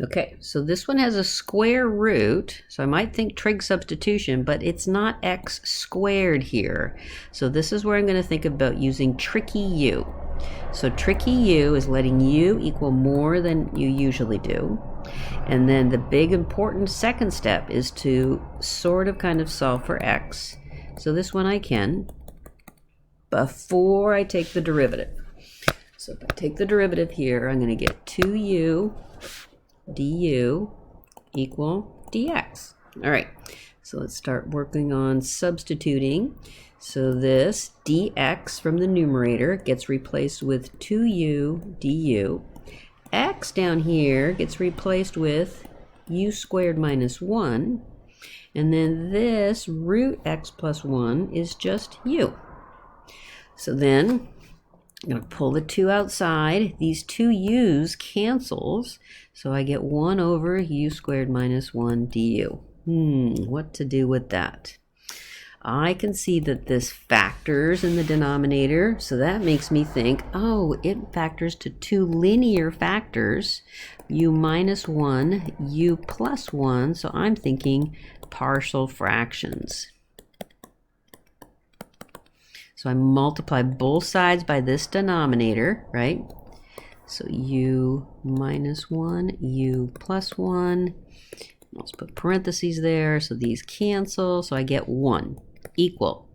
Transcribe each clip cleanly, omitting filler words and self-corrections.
Okay, so this one has a square root, so I might think trig substitution, but it's not x squared here. So this is where I'm going to think about using tricky u. So tricky u is letting u equal more than you usually do. And then the big important second step is to sort of kind of solve for x. So this one I can, before I take the derivative. So if I take the derivative here, I'm going to get 2u du equal dx. All right, so let's start working on substituting. So this dx from the numerator gets replaced with 2u du. X down here gets replaced with u squared minus 1. And then this root x plus 1 is just u. So then I'm going to pull the 2 outside. These two u's cancels, so I get 1 over u squared minus 1 du. What to do with that? I can see that this factors in the denominator, so that makes me think, oh, it factors to two linear factors, u minus 1, u plus 1, so I'm thinking partial fractions. So I multiply both sides by this denominator, right? So u minus 1, u plus 1. Let's put parentheses there, so these cancel, so I get 1 equal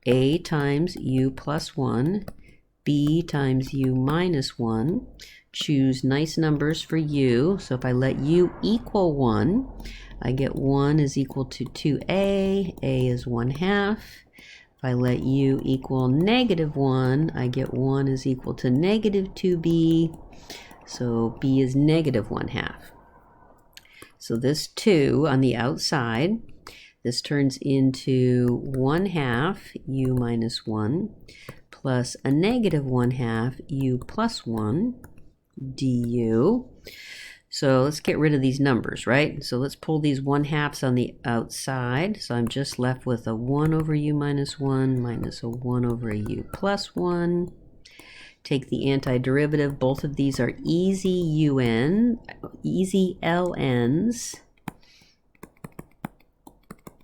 a times u plus 1, b times u minus 1. Choose nice numbers for u, so if I let u equal 1, I get 1 is equal to 2a, a is 1/2. If I let u equal negative 1, I get 1 is equal to negative 2b, so b is negative 1/2. So this 2 on the outside, this turns into 1/2 u minus 1 plus a negative 1/2 u plus 1 du. So let's get rid of these numbers, right? So let's pull these 1/2s on the outside. So I'm just left with a 1 over u minus 1 minus a 1 over a u plus 1. Take the antiderivative. Both of these are easy ln's.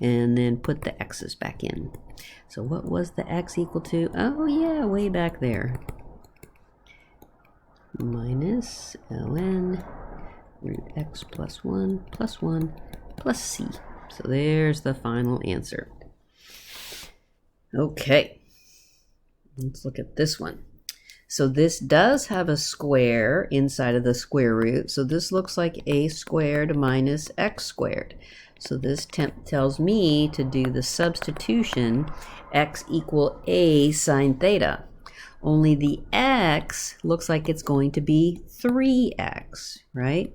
And then put the x's back in. So what was the x equal to? Oh yeah, way back there. Minus ln root x plus 1 plus c. So there's the final answer. Okay, let's look at this one. So this does have a square inside of the square root. So this looks like a squared minus x squared. So this tells me to do the substitution x equal a sine theta. Only the x looks like it's going to be 3x, right?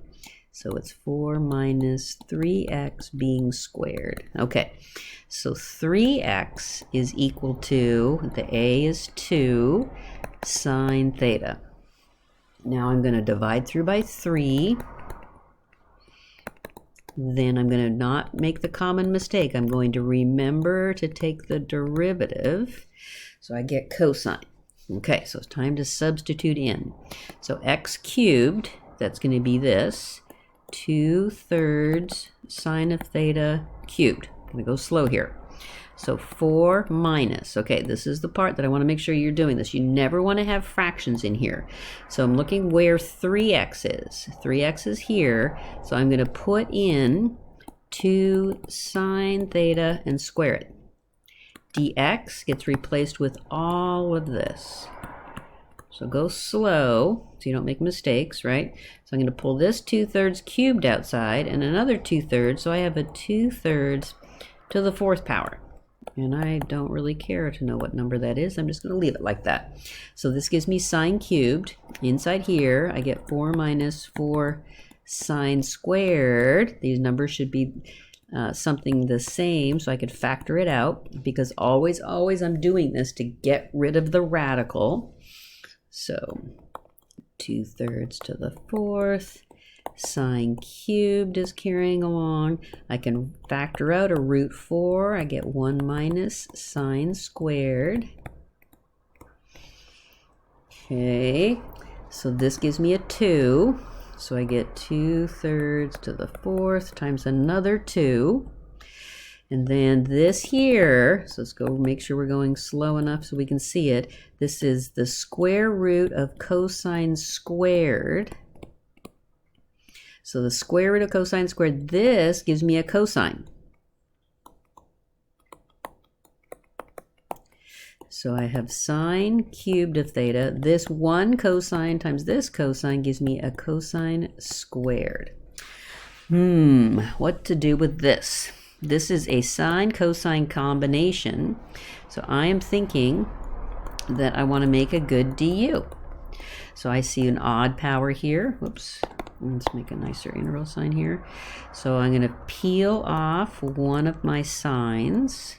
So it's 4 minus 3x being squared. Okay, so 3x is equal to, the a is 2 sine theta. Now I'm going to divide through by 3. Then I'm going to not make the common mistake. I'm going to remember to take the derivative. So I get cosine. Okay, so it's time to substitute in. So x cubed, that's going to be this, 2/3 sine of theta cubed. I'm going to go slow here. So 4 minus, okay, this is the part that I want to make sure you're doing this. You never want to have fractions in here. So I'm looking where 3x is. 3x is here, so I'm going to put in 2 sine theta and square it. Dx gets replaced with all of this. So go slow so you don't make mistakes, right? So I'm going to pull this 2/3 cubed outside and another 2/3, so I have a 2/3 to the 4th power. And I don't really care to know what number that is. I'm just going to leave it like that. So this gives me sine cubed. Inside here, I get 4 minus 4 sine squared. These numbers should be something the same, so I could factor it out, because always I'm doing this to get rid of the radical. So 2/3 to the 4th. Sine cubed is carrying along. I can factor out a root 4. I get 1 minus sine squared. Okay, so this gives me a 2. So I get 2/3 to the 4th times another 2. And then this here, so let's go make sure we're going slow enough so we can see it. This is the square root of cosine squared. So the square root of cosine squared, this gives me a cosine. So I have sine cubed of theta. This one cosine times this cosine gives me a cosine squared. What to do with this? This is a sine cosine combination. So I am thinking that I want to make a good du. So I see an odd power here. Whoops. Let's make a nicer integral sign here. So I'm going to peel off one of my sines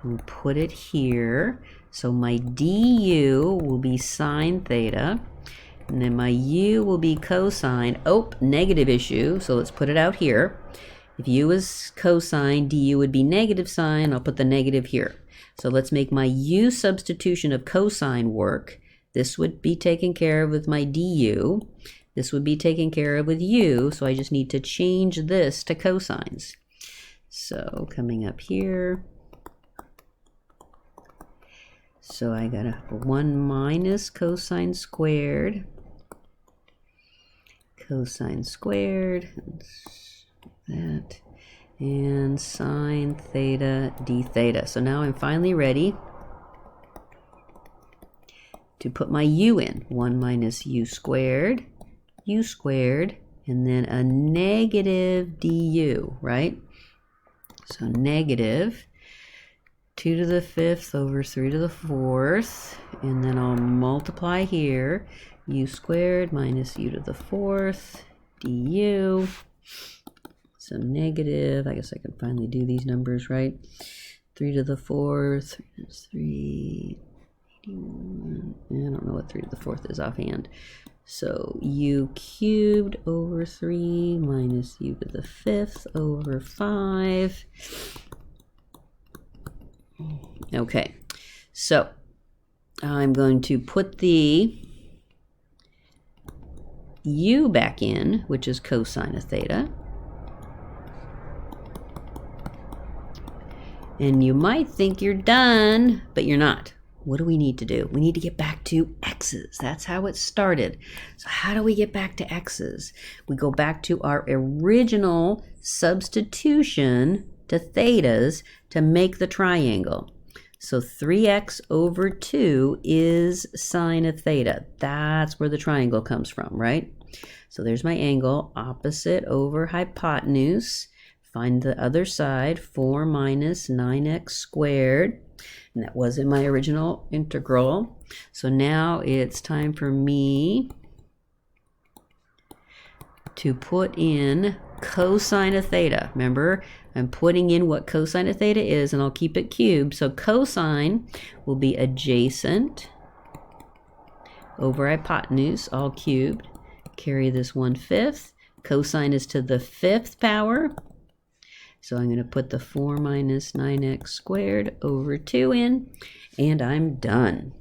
and put it here. So my du will be sine theta. And then my u will be cosine. Oh, negative issue. So let's put it out here. If u is cosine, du would be negative sine. I'll put the negative here. So let's make my u substitution of cosine work. This would be taken care of with my du. This would be taken care of with u. So I just need to change this to cosines. So coming up here. So I got a 1 minus cosine squared. Cosine squared. That. And sine theta d theta. So now I'm finally ready to put my u in. 1 minus u squared, and then a negative du, right? So negative 2 to the 5th over 3 to the 4th, and then I'll multiply here, u squared minus u to the 4th du. So negative, I guess I can finally do these numbers, right? 3 to the 4th is 3. I don't know what 3 to the 4th is offhand. So u cubed over 3 minus u to the 5th over 5. Okay, so I'm going to put the u back in, which is cosine of theta. And you might think you're done, but you're not. What do we need to do? We need to get back to x's. That's how it started. So how do we get back to x's? We go back to our original substitution to thetas to make the triangle. So 3x over 2 is sine of theta. That's where the triangle comes from, right? So there's my angle, opposite over hypotenuse. Find the other side, 4 minus 9x squared. And that was in my original integral. So now it's time for me to put in cosine of theta. Remember, I'm putting in what cosine of theta is, and I'll keep it cubed. So cosine will be adjacent over hypotenuse, all cubed. Carry this 1/5. Cosine is to the 5th power. So I'm going to put the 4 minus 9x squared over 2 in, and I'm done.